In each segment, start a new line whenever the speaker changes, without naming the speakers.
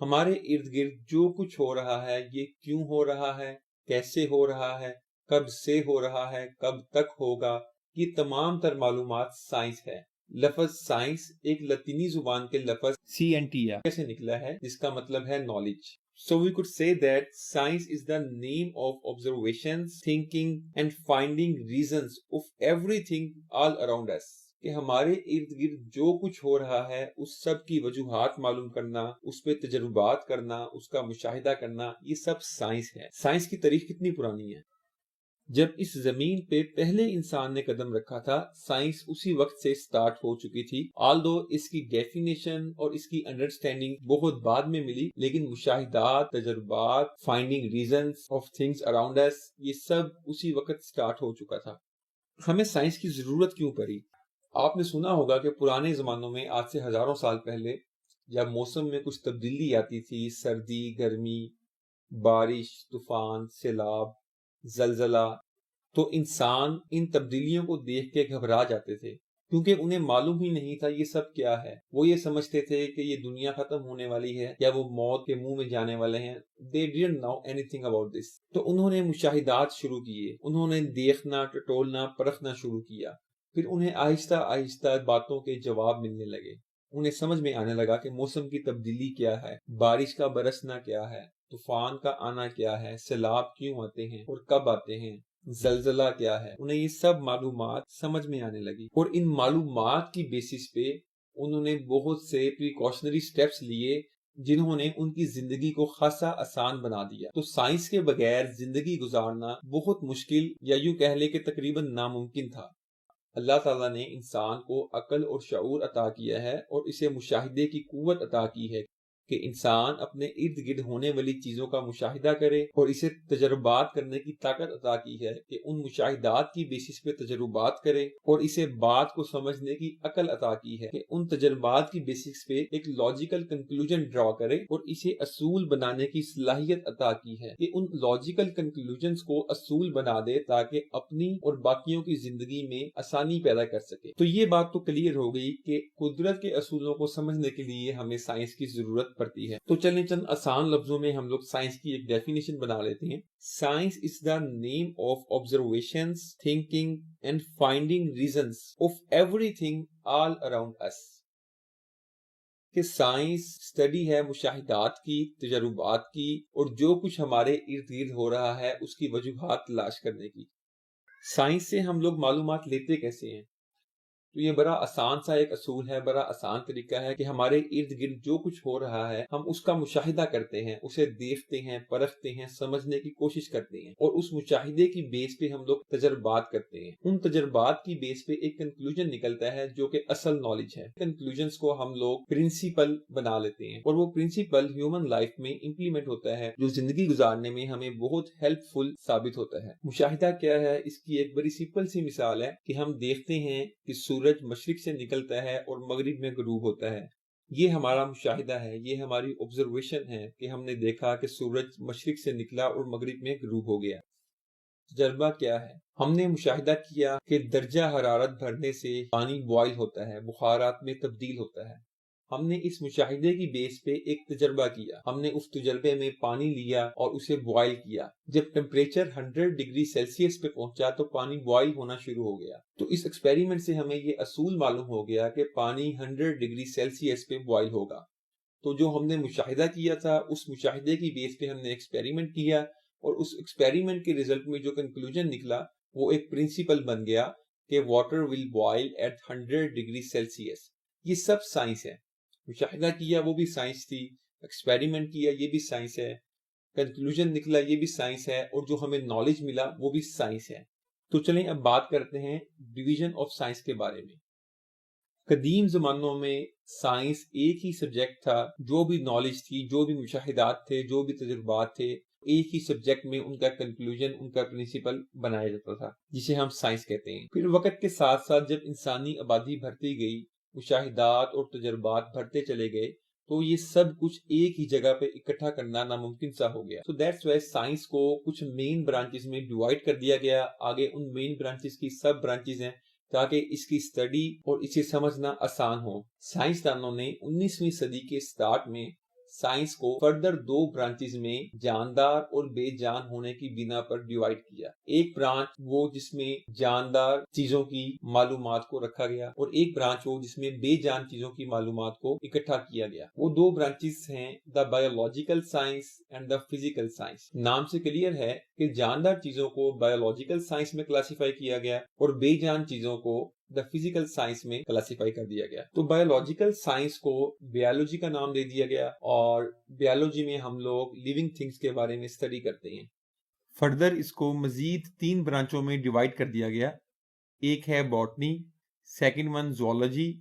ہمارے ارد گرد جو کچھ ہو رہا ہے یہ کیوں ہو رہا ہے، کیسے ہو رہا ہے، کب سے ہو رہا ہے، کب تک ہوگا، یہ تمام تر معلومات سائنس ہے۔ لفظ سائنس ایک لطینی زبان کے لفظ سینٹیا سے نکلا ہے جس کا مطلب ہے knowledge. So we could say that science is the name of observations, thinking and finding reasons of everything all around us. کہ ہمارے ارد گرد جو کچھ ہو رہا ہے اس سب کی وجوہات معلوم کرنا، اس پہ تجربات کرنا، اس کا مشاہدہ کرنا، یہ سب سائنس ہے۔ سائنس کی تاریخ کتنی پرانی ہے؟ جب اس زمین پہ پہلے انسان نے قدم رکھا تھا سائنس اسی وقت سے سٹارٹ ہو چکی تھی، آلدو اس کی ڈیفینیشن اور اس کی انڈرسٹینڈنگ بہت بعد میں ملی، لیکن مشاہدات، تجربات، finding reasons of things around us, یہ سب اسی وقت سٹارٹ ہو چکا تھا۔ ہمیں سائنس کی ضرورت کیوں پڑی؟ آپ نے سنا ہوگا کہ پرانے زمانوں میں آج سے ہزاروں سال پہلے جب موسم میں کچھ تبدیلی آتی تھی، سردی، گرمی، بارش، طوفان، سیلاب، زلزلہ، تو انسان ان تبدیلیوں کو دیکھ کے گھبرا جاتے تھے کیونکہ انہیں معلوم ہی نہیں تھا یہ سب کیا ہے۔ وہ یہ سمجھتے تھے کہ یہ دنیا ختم ہونے والی ہے یا وہ موت کے منہ میں جانے والے ہیں۔ They didn't know anything about this۔ تو انہوں نے مشاہدات شروع کیے، انہوں نے دیکھنا، ٹٹولنا، پرکھنا شروع کیا، پھر انہیں آہستہ آہستہ باتوں کے جواب ملنے لگے۔ انہیں سمجھ میں آنے لگا کہ موسم کی تبدیلی کیا ہے، بارش کا برسنا کیا ہے، طوفان کا آنا کیا ہے، سیلاب کیوں آتے ہیں اور کب آتے ہیں، زلزلہ کیا ہے۔ انہیں یہ سب معلومات سمجھ میں آنے لگی اور ان معلومات کی بیسس پہ انہوں نے بہت سے پریکاشنری سٹیپس لیے جنہوں نے ان کی زندگی کو خاصا آسان بنا دیا۔ تو سائنس کے بغیر زندگی گزارنا بہت مشکل یا یوں کہہ لے کہ تقریباً ناممکن تھا۔ اللہ تعالیٰ نے انسان کو عقل اور شعور عطا کیا ہے اور اسے مشاہدے کی قوت عطا کی ہے کہ انسان اپنے ارد گرد ہونے والی چیزوں کا مشاہدہ کرے، اور اسے تجربات کرنے کی طاقت عطا کی ہے کہ ان مشاہدات کی بیسس پہ تجربات کرے، اور اسے بات کو سمجھنے کی عقل عطا کی ہے کہ ان تجربات کی بیسس پہ ایک لاجیکل کنکلوژن ڈرا کرے، اور اسے اصول بنانے کی صلاحیت عطا کی ہے کہ ان لاجیکل کنکلوژنز کو اصول بنا دے تاکہ اپنی اور باقیوں کی زندگی میں آسانی پیدا کر سکے۔ تو یہ بات تو کلیئر ہو گئی کہ قدرت کے اصولوں کو سمجھنے کے لیے ہمیں سائنس کی ضرورت پڑتی ہے۔ تو چلیں چند آسان لفظوں میں ہم لوگ سائنس کی ایک ڈیفینیشن بنا لیتے ہیں۔ Science is the name of observations, thinking and finding reasons of everything all around us. کہ سائنس اسٹڈی ہے مشاہدات کی، تجربات کی، اور جو کچھ ہمارے ارد گرد ہو رہا ہے اس کی وجوہات تلاش کرنے کی۔ سائنس سے ہم لوگ معلومات لیتے کیسے ہیں؟ تو یہ بڑا آسان سا ایک اصول ہے، بڑا آسان طریقہ ہے کہ ہمارے ارد گرد جو کچھ ہو رہا ہے ہم اس کا مشاہدہ کرتے ہیں، اسے دیکھتے ہیں، پرکھتے ہیں، سمجھنے کی کوشش کرتے ہیں، اور اس مشاہدے کی بیس پہ ہم لوگ تجربات کرتے ہیں۔ ان تجربات کی بیس پہ ایک کنکلوژن نکلتا ہے جو کہ اصل نالج ہے۔ کنکلوژنز کو ہم لوگ پرنسپل بنا لیتے ہیں، اور وہ پرنسپل ہیومن لائف میں امپلیمنٹ ہوتا ہے جو زندگی گزارنے میں ہمیں بہت ہیلپ فل ثابت ہوتا ہے۔ مشاہدہ کیا ہے؟ اس کی ایک بڑی سمپل سی مثال ہے کہ ہم دیکھتے ہیں کہ سورج مشرق سے نکلتا ہے اور مغرب میں غروب ہوتا ہے۔ یہ ہمارا مشاہدہ ہے، یہ ہماری آبزرویشن ہے کہ ہم نے دیکھا کہ سورج مشرق سے نکلا اور مغرب میں غروب ہو گیا۔ تجربہ کیا ہے؟ ہم نے مشاہدہ کیا کہ درجہ حرارت بڑھنے سے پانی بوائل ہوتا ہے، بخارات میں تبدیل ہوتا ہے۔ ہم نے اس مشاہدے کی بیس پہ ایک تجربہ کیا، ہم نے اس تجربے میں پانی لیا اور اسے بوائل کیا۔ جب ٹیمپریچر 100 ڈگری سیلسیس پہ پہنچا تو پانی بوائل ہونا شروع ہو گیا۔ تو اس ایکسپیریمنٹ سے ہمیں یہ اصول معلوم ہو گیا کہ پانی 100 ڈگری سیلسیس پہ بوائل ہوگا۔ تو جو ہم نے مشاہدہ کیا تھا اس مشاہدے کی بیس پہ ہم نے ایکسپیریمنٹ کیا، اور اس ایکسپیریمنٹ کے ریزلٹ میں جو کنکلوژن نکلا وہ ایک پرنسپل بن گیا کہ water will boil at 100 degree Celsius. یہ سب سائنس ہے۔ مشاہدہ کیا وہ بھی سائنس تھی، ایکسپیریمنٹ کیا یہ بھی سائنس ہے، کنکلوژن نکلا یہ بھی سائنس ہے، اور جو ہمیں نالج ملا وہ بھی سائنس ہے۔ تو چلیں اب بات کرتے ہیں ڈویژن آف سائنس کے بارے میں۔ قدیم زمانوں میں سائنس ایک ہی سبجیکٹ تھا، جو بھی نالج تھی، جو بھی مشاہدات تھے، جو بھی تجربات تھے، ایک ہی سبجیکٹ میں ان کا کنکلوژن، ان کا پرنسپل بنایا جاتا تھا جسے ہم سائنس کہتے ہیں۔ پھر وقت کے ساتھ ساتھ جب انسانی آبادی بڑھتی گئی، مشاہدات اور تجربات بڑھتے چلے گئے، تو یہ سب کچھ ایک ہی جگہ پہ اکٹھا کرنا ناممکن سا ہو گیا۔ تو دیٹس وائی سائنس کو کچھ مین برانچز میں ڈیوائڈ کر دیا گیا۔ آگے ان مین برانچز کی سب برانچز ہیں تاکہ اس کی اسٹڈی اور اسے سمجھنا آسان ہو۔ سائنسدانوں نے 19ویں صدی کے سٹارٹ میں سائنس کو فردر 2 برانچز میں جاندار اور بے جان ہونے کی بنا پر ڈیوائیڈ کیا. ایک برانچ وہ جس میں جاندار چیزوں کی معلومات کو رکھا گیا اور ایک برانچ وہ جس میں بے جان چیزوں کی معلومات کو اکٹھا کیا گیا. وہ 2 برانچز ہیں the biological science and the physical science. نام سے کلیئر ہے کہ جاندار چیزوں کو بایولوجیکل سائنس میں کلاسیفائی کیا گیا اور بے جان چیزوں کو دا فزیکل سائنس میں کلاسیفائی کر دیا گیا. تو بایولوجیکل سائنس کو بیالوجی کا نام دے دیا گیا اور بیالوجی میں ہم لوگ لیونگ تھنگس کے بارے میں اسٹڈی کرتے ہیں. فردر اس کو مزید 3 برانچوں میں ڈیوائیڈ کر دیا گیا. ایک ہے باٹنی، سیکنڈ ون زوالوجی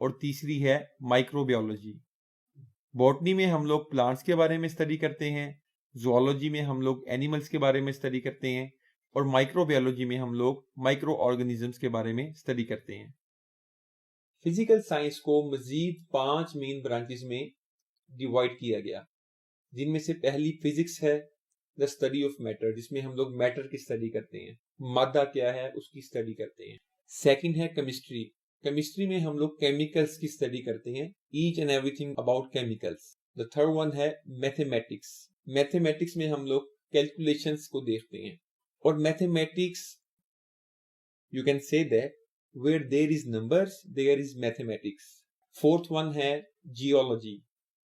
اور تیسری ہے مائکرو بیولوجی. باٹنی میں ہم لوگ پلانٹس کے بارے میں اسٹڈی کرتے ہیں، زوالوجی میں ہم لوگ اینیملز کے بارے میں اسٹڈی کرتے ہیں اور مائکرو بیولوجی میں ہم لوگ مائکرو آرگنیزمز کے بارے میں اسٹڈی کرتے ہیں. فزیکل سائنس کو مزید 5 مین برانچز میں ڈیوائیڈ کیا گیا، جن میں سے پہلی فزکس ہے، دا اسٹڈی آف میٹر، جس میں ہم لوگ میٹر کی اسٹڈی کرتے ہیں، مادہ کیا ہے اس کی اسٹڈی کرتے ہیں. سیکنڈ ہے کیمسٹری. کیمسٹری میں ہم لوگ کیمیکلز کی اسٹڈی کرتے ہیں، H and every thing about chemicals. The third one ہے میتھمیٹکس. میتھمیٹکس میں ہم لوگ کیلکولیشنز کو دیکھتے ہیں اور mathematics you can say that where there is numbers there is mathematics. Fourth one ہے جیولوجی.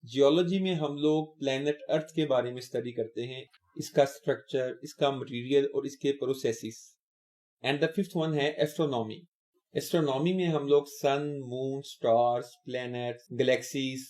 جیولوجی میں ہم لوگ پلانٹ ارتھ کے بارے میں اسٹڈی کرتے ہیں، اس کا اسٹرکچر، اس کا مٹیریل اور اس کے processes. And the fifth one ہے ایسٹرونومی. ایسٹرونومی میں ہم لوگ سن، مون، سٹارز، پلانٹس، گلیکسیز